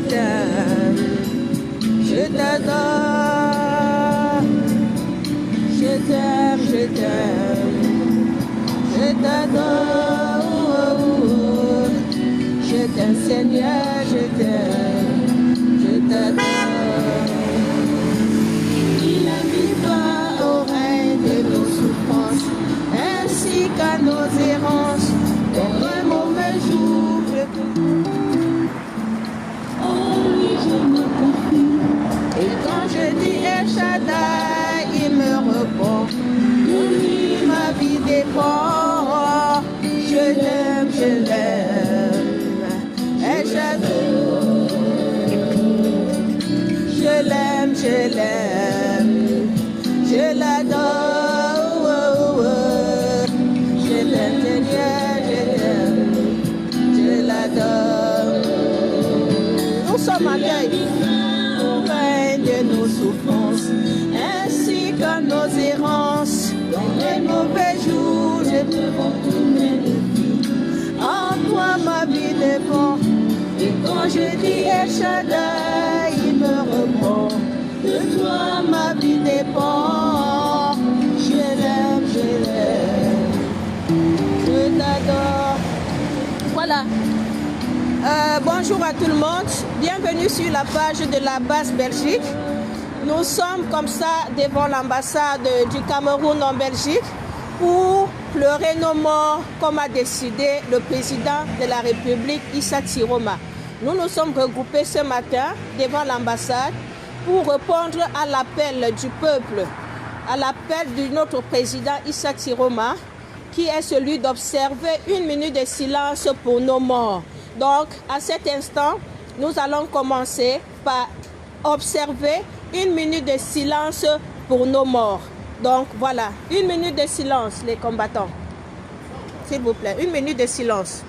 t'aime, je t'adore, je t'aime, je t'aime, je t'adore, je t'aime Seigneur, je t'aime, je t'adore. Il n'habitera au règne de nos souffrances, ainsi qu'à nos errances, dans un mauvais jour. Oh oui, je me confie. Et quand je dis El Shaddai, il me répond. De lui, ma vie dépend. Je l'aime, je l'aime. El Shaddai. Je l'aime, je l'aime. Je l'adore. Je l'aime, Seigneur, je l'aime. Je l'adore. Nous sommes en deuil au règne de nos souffrances, ainsi que nos errances. Dans les mauvais jours, je te retourner le vie. En toi, ma vie dépend. Et quand je dis El Shaddai, il me répond. De toi, ma vie dépend. Je l'aime, je l'aime. Je t'adore. Voilà. Bonjour à tout le monde. Bienvenue sur la page de la Basse Belgique. Nous sommes comme ça devant l'ambassade du Cameroun en Belgique pour pleurer nos morts comme a décidé le président de la République, Issa Tiroma. Nous nous sommes regroupés ce matin devant l'ambassade pour répondre à l'appel du peuple, à l'appel de notre président Issa Tiroma, qui est celui d'observer une minute de silence pour nos morts. Donc, à cet instant, nous allons commencer par observer une minute de silence pour nos morts. Donc, voilà, une minute de silence, les combattants. S'il vous plaît, une minute de silence.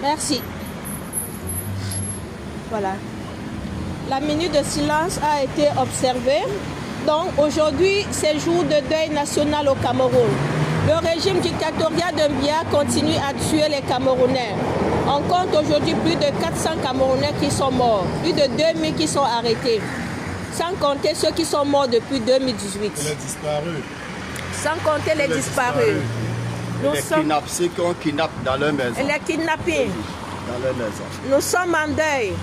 Merci. Voilà. La minute de silence a été observée. Donc aujourd'hui, c'est jour de deuil national au Cameroun. Le régime dictatorial de Biya continue à tuer les Camerounais. On compte aujourd'hui plus de 400 Camerounais qui sont morts, plus de 2000 qui sont arrêtés, sans compter ceux qui sont morts depuis 2018. Les disparus. Sans compter les disparus. Ceux qu'on kidnappe dans leur maison. Les kidnappés. Dans leur maison. Nous sommes en deuil.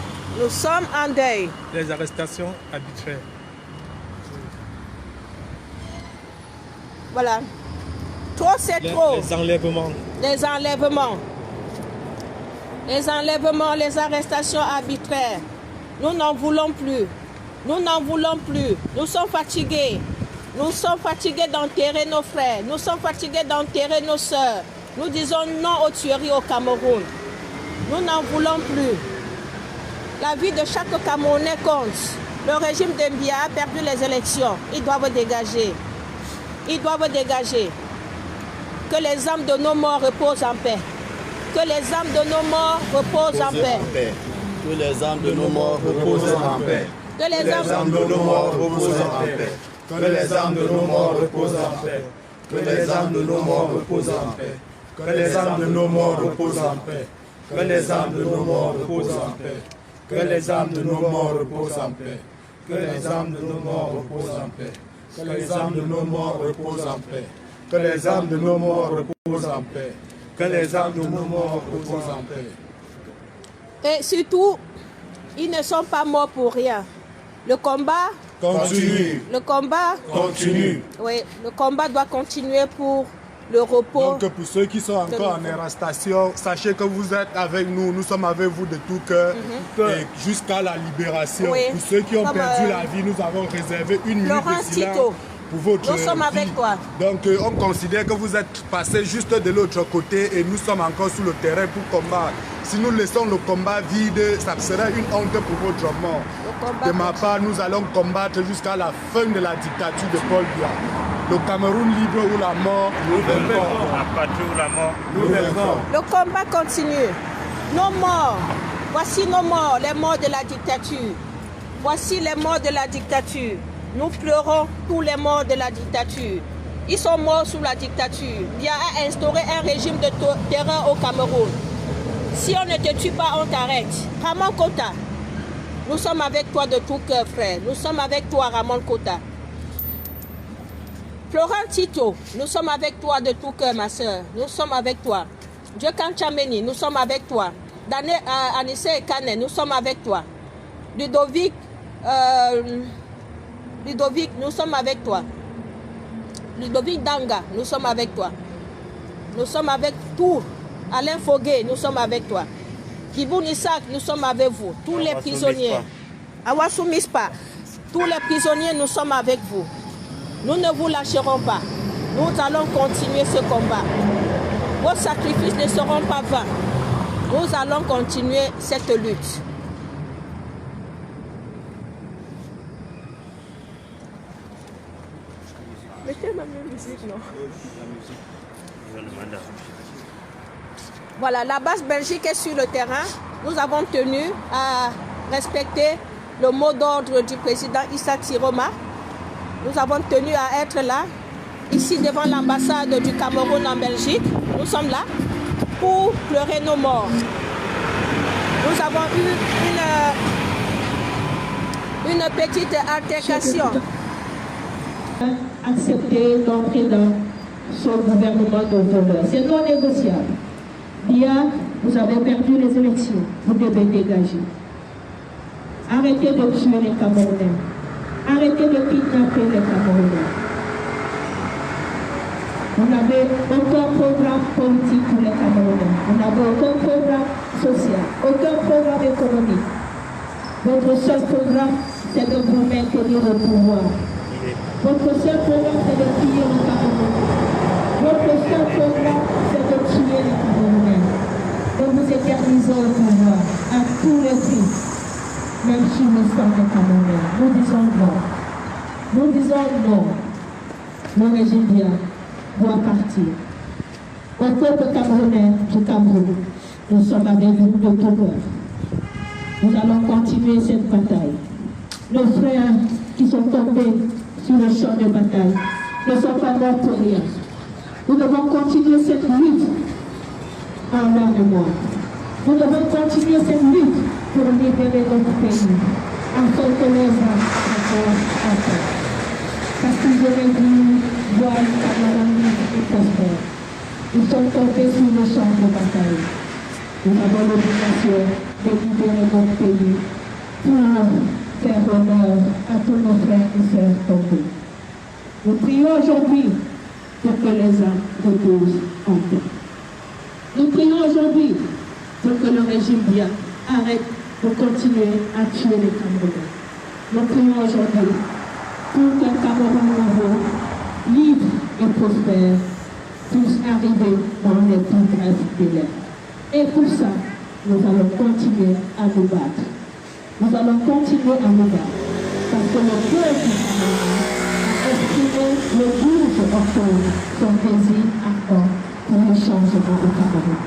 Nous sommes en deuil. Les arrestations arbitraires. Voilà. Trop, c'est trop. Les enlèvements. Les enlèvements. Les enlèvements, les arrestations arbitraires. Nous n'en voulons plus. Nous n'en voulons plus. Nous sommes fatigués. Nous sommes fatigués d'enterrer nos frères. Nous sommes fatigués d'enterrer nos sœurs. Nous disons non aux tueries au Cameroun. Nous n'en voulons plus. La vie de chaque Camerounais compte. Le régime de Biya a perdu les élections. Ils doivent dégager. Ils doivent dégager. Que les âmes de nos morts reposent en paix. Que les âmes de nos morts reposent en paix. Que les âmes de nos morts reposent en paix. Que les âmes de nos morts reposent en paix. Que les âmes de nos morts reposent en paix. Que les âmes de nos morts reposent en paix. Que les âmes de nos morts reposent en paix. Que les âmes de nos morts reposent en paix. Que les âmes de nos morts reposent en paix. Que les âmes de nos morts reposent en paix. Que les âmes de nos morts reposent en paix. Que les âmes de nos morts reposent en paix. Que les âmes de nos morts reposent en paix. Et surtout, ils ne sont pas morts pour rien. Le combat continue. Le combat continue. Oui, le combat doit continuer pour le repos. Donc pour ceux qui sont encore en arrestation, sachez que vous êtes avec nous, nous sommes avec vous de tout cœur et jusqu'à la libération. Oui. Pour ceux qui ont Comme, perdu la vie, nous avons réservé une minute Laurent de silence Tito. pour votre Nous sommes avec vie. toi. Donc on considère que vous êtes passé juste de l'autre côté et nous sommes encore sur le terrain pour combattre. Si nous laissons le combat vide, ça serait une honte pour votre mort. De ma part, nous allons combattre jusqu'à la fin de la dictature de Paul Biya. Le Cameroun libre ou la mort, nous vaincrons. La patrie ou la mort, Nous vaincrons. Le combat continue. Nos morts. Voici nos morts, les morts de la dictature. Voici les morts de la dictature. Nous pleurons tous les morts de la dictature. Ils sont morts sous la dictature. Il y a instauré un régime de terreur au Cameroun. Si on ne te tue pas, on t'arrête. Ramon Kota, nous sommes avec toi de tout cœur, frère. Nous sommes avec toi, Ramon Kota. Florent Tito, nous sommes avec toi de tout cœur, ma soeur. Nous sommes avec toi. Diokan Chameni, nous sommes avec toi. Anissé Kane, nous sommes avec toi. Ludovic, nous sommes avec toi. Ludovic Danga, nous sommes avec toi. Nous sommes avec tout. Alain Foguet, nous sommes avec toi. Kiboun Isaac, nous sommes avec vous. Tous les prisonniers. Awassou Mispa, tous les prisonniers, nous sommes avec vous. Nous ne vous lâcherons pas. Nous allons continuer ce combat. Vos sacrifices ne seront pas vains. Nous allons continuer cette lutte. Mettez ma musique, non? Voilà, la base Belgique est sur le terrain. Nous avons tenu à respecter le mot d'ordre du président Issa Tiroma. Nous avons tenu à être là, ici devant l'ambassade du Cameroun en Belgique. Nous sommes là pour pleurer nos morts. Nous avons eu une petite altercation. Accepter d'entrer dans son gouvernement de voleurs. C'est non négociable. Biya, vous avez perdu les élections. Vous devez dégager. Arrêtez de tuer les Camerounais. Arrêtez de kidnapper les Camerounais. Vous n'avez aucun programme politique pour les Camerounais. Vous n'avez aucun programme social, aucun programme économique. Votre seul programme, c'est de vous maintenir au pouvoir. Votre seul programme, c'est de piller le Cameroun. Votre seul programme, c'est de tuer les Camerounais. De vous éterniser au pouvoir à tous les prix. Même si nous sommes des Camerounais, nous disons non. Nous disons non. Le régime Biya doit partir. Au peuple camerounais du Cameroun, nous sommes avec vous de tout cœur. Nous allons continuer cette bataille. Nos frères qui sont tombés sur le champ de bataille ne sont pas morts pour rien. Nous devons continuer cette lutte en l'heure de mort. Nous devons continuer cette lutte pour libérer notre pays, afin que les hommes soient en paix. Parce qu'ils auraient dû voir le Cameroun et prospère. Ils sont tombés sur le champ de bataille. Nous avons l'obligation de libérer notre pays pour faire honneur à tous nos frères et sœurs tombés. Nous prions aujourd'hui pour que les hommes reposent en paix. Nous prions aujourd'hui pour que le régime Biya arrête de continuer à tuer les Camerounais. Nous prions aujourd'hui pour qu'un Cameroun nouveau, libre et prospère, puisse arriver dans les plus brefs délais. Et pour ça, nous allons continuer à nous battre. Nous allons continuer à nous battre. Parce que le peuple camerounais a exprimé le 12 octobre son désir ardent pour le changement au Cameroun.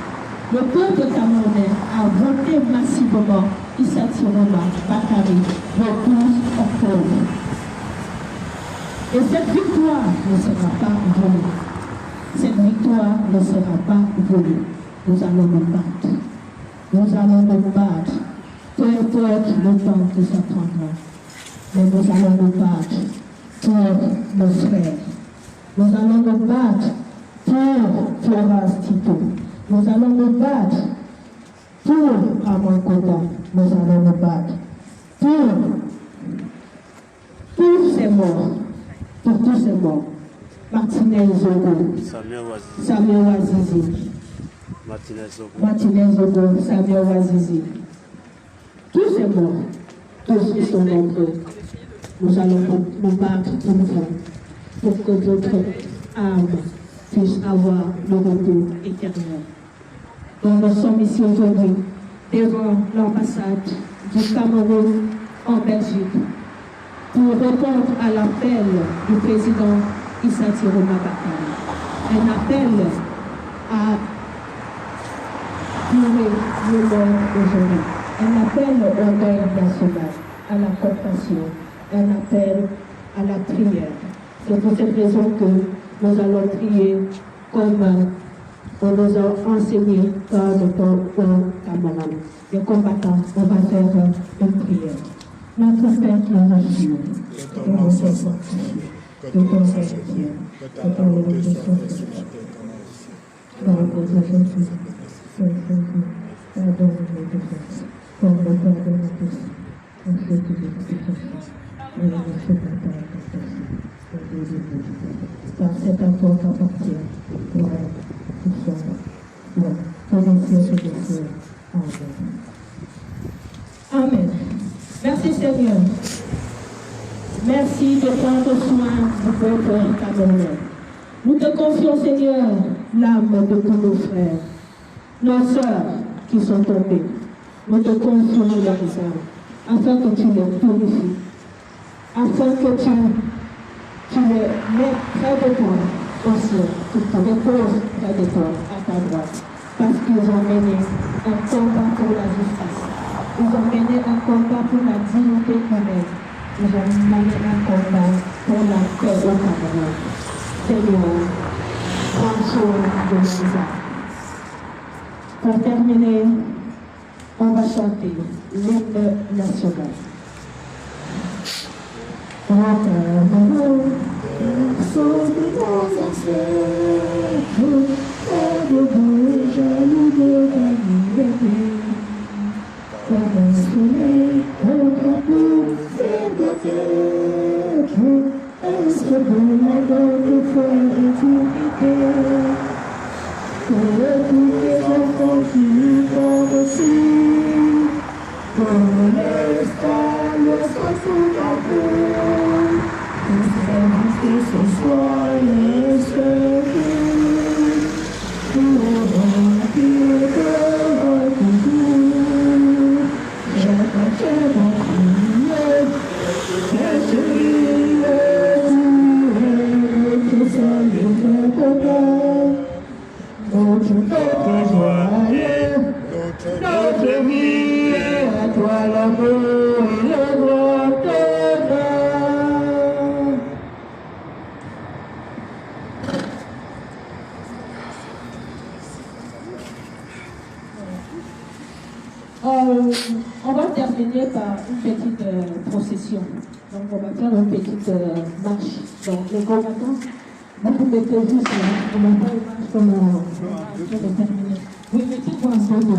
Le peuple camerounais a voté massivement Issa Tiroma Bakary le 12 octobre. Et cette victoire ne sera pas volée. Cette victoire ne sera pas volée. Nous allons nous battre. Nous allons nous battre. Peu importe le temps que ça prendra. Mais nous allons nous battre pour nos frères. Nous allons nous battre pour Florence Tito. Nous allons nous battre pour Ramon Kota. Nous allons nous battre pour ces morts. Pour tous ces morts. Martinez Zogo. Samuel Wazizi. Martinez Zogo. Samuel Wazizi. Tous ces morts. Tous ils sont nombreux. Nous allons nous battre pour vous. pour que votre âme puisse avoir le repos éternel. Donc nous sommes ici aujourd'hui devant l'ambassade du Cameroun en Belgique pour répondre à l'appel du président Issa Tiroma Bakary. Un appel à durer le monde aujourd'hui. Un appel au deuil national, à la compassion, un appel à la prière. C'est pour cette raison que nous allons prier comme on nous a enseigné par notre camarade. Les combattants, on va faire une prière. Notre Père qui est aux cieux, que ton nom soit sanctifié, que ton nom soit sanctifié, que ta volonté soit faite. Pardonne-nous de tous, comme le pardon à tous, en ce qui nous est et ne nous fais pas car c'est à toi qu'appartient pour elle, tout ça, pour les cieux et les cieux. Amen. Amen. Merci Seigneur. Merci de prendre soin du peuple camerounais. Nous te confions Seigneur l'âme de tous nos frères, nos sœurs qui sont tombées. Nous te confions leur âme, afin que tu les purifies, afin que tu les mets près de toi au ciel, que tu les poses près de toi à ta droite, parce qu'ils ont mené un combat pour la justice. Ils ont mené un combat pour la dignité humaine. Ils ont mené un combat pour la paix au Cameroun. Seigneur, prends soin de nos âmes. Pour terminer, on va chanter l'hymne national. On va terminer par une petite procession. Donc on va faire une petite marche. Donc les combattants, vous mettez juste là, on va faire une marche comme on va terminer. Oui, mettez-vous en deux.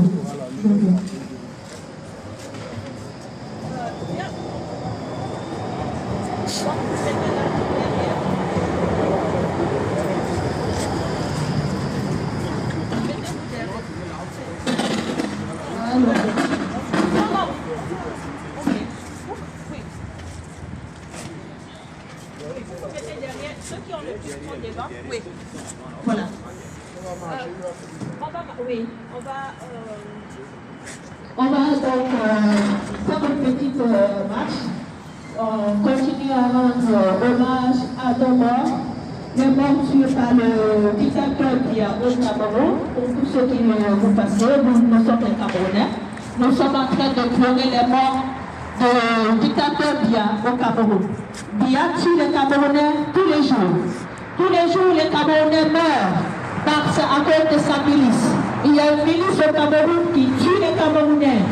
Ceux qui ont le plus grand débat, oui. Voilà. On va donc faire une petite marche. On continue à rendre hommage à nos morts, les morts tués par le dictateur qui a au Cameroun. Pour tous ceux qui vous passez, nous sommes les Camerounais. Nous sommes en train de pleurer les morts du dictateur Biya au Cameroun. Biya tue les Camerounais tous les jours. Tous les jours, les Camerounais meurent à cause de sa milice. Il y a une milice au Cameroun qui tue les Camerounais.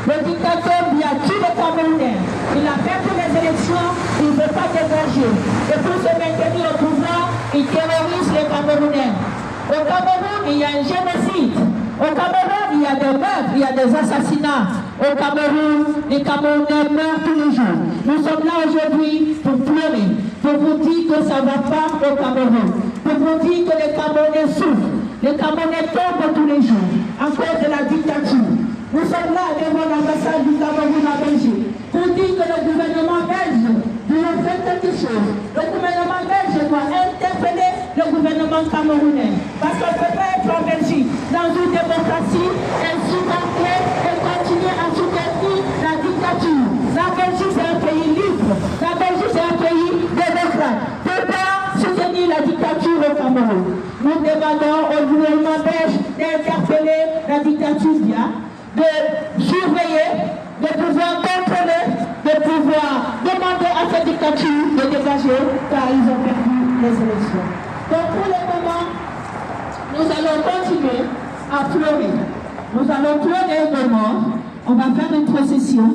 Le dictateur Biya tue les Camerounais. Il a fait pour les élections, il ne veut pas dégager. Et pour se maintenir au pouvoir, il terrorise les Camerounais. Au Cameroun, il y a un génocide. Au Cameroun, il y a des meurtres, il y a des assassinats. Au Cameroun, les Camerounais meurent tous les jours. Nous sommes là aujourd'hui pour pleurer, pour vous dire que ça ne va pas au Cameroun, pour vous dire que les Camerounais souffrent. Les Camerounais tombent tous les jours à cause de la dictature. Nous sommes là devant l'ambassade du Cameroun à Belgique pour dire que le gouvernement belge doit faire quelque chose. Le gouvernement belge doit gouvernement camerounais. Parce qu'on ne peut pas être en Belgique, dans une démocratie, et supporter et continuer à soutenir la dictature. La Belgique, c'est un pays libre. La Belgique, c'est un pays démocrate. On ne peut pas soutenir la dictature au Cameroun. Nous demandons au gouvernement belge d'interpeller la dictature bien, de surveiller, de pouvoir contrôler, de pouvoir demander à cette dictature de dégager car ils ont perdu les élections. Donc pour le moment, nous allons continuer à pleurer. Nous allons pleurer nos morts. On va faire une procession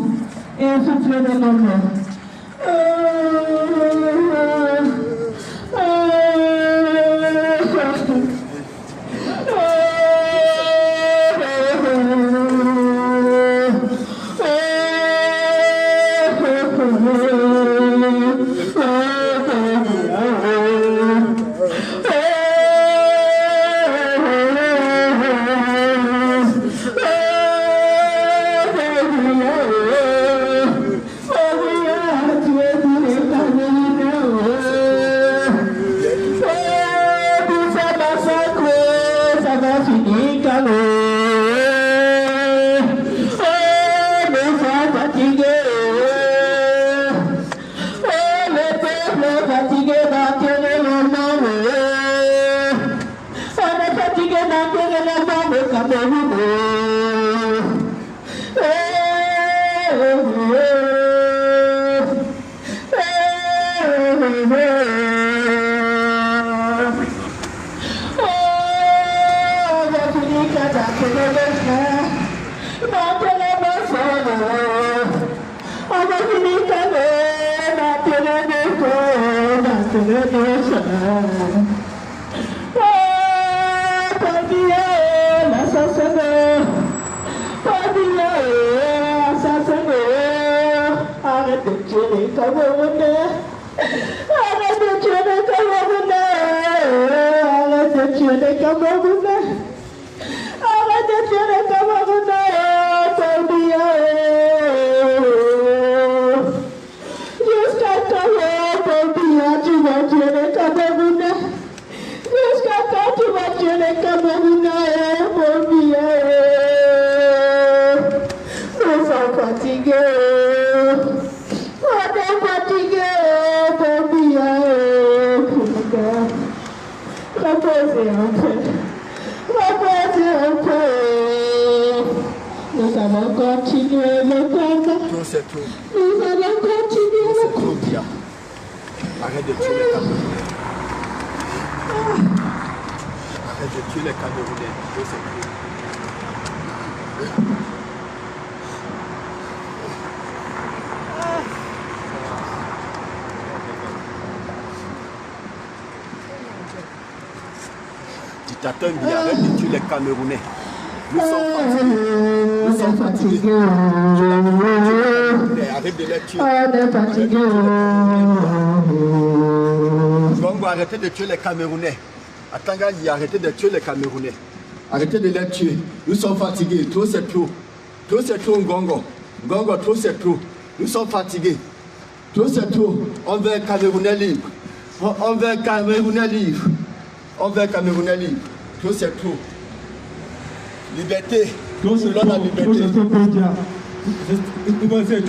et on va pleurer nos morts. Arrête de tuer les Camerounais. Arrête de tuer les Camerounais. Arrête de tuer les Camerounais. Arrête de tuer les Camerounais. Jusqu'à quand, tu vas tuer les Camerounais. Jusqu'à quand tu vas tuer les Camerounais, nous sommes fatigués. Reposez un peu. Reposez un peu. Nous allons continuer le combat. Tout c'est tout. Nous allons continuer le combat. Arrête de tuer les Camerounais. Arrête de tuer les Camerounais. Tout c'est tout. Dictateur, il arrête de tuer les Camerounais. Nous sommes fatigués. Arrête de les tuer. Bongo, arrêtez de tuer les Camerounais. Atangani, arrêtez de tuer les Camerounais. Arrêtez de les tuer. Nous sommes fatigués. Trop c'est trop. Trop c'est trop, Ngongo. Ngongo, trop c'est trop. Nous sommes fatigués. Trop c'est trop. On veut un Camerounais libre. On veut un Camerounais libre. On veut un Camerounais libre. Tout c'est tout. Liberté. Tout c'est la liberté. Tout c'est tout. Il faut essayer de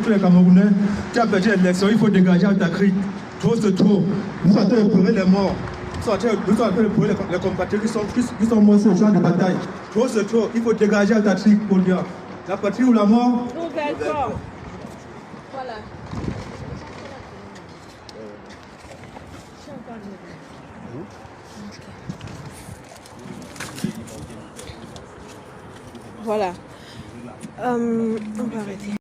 tuer les Camerounais. Tu as perdu l'élection, il faut dégager ta cri. Tout c'est tout. Nous sommes en train de pleurer les morts. Nous sommes en train de pleurer les compatriotes qui sont morts sur le champ de bataille. Tout c'est tout. Il faut dégager ta cri pour dire la patrie ou la mort. Voilà. Voilà. On va arrêter.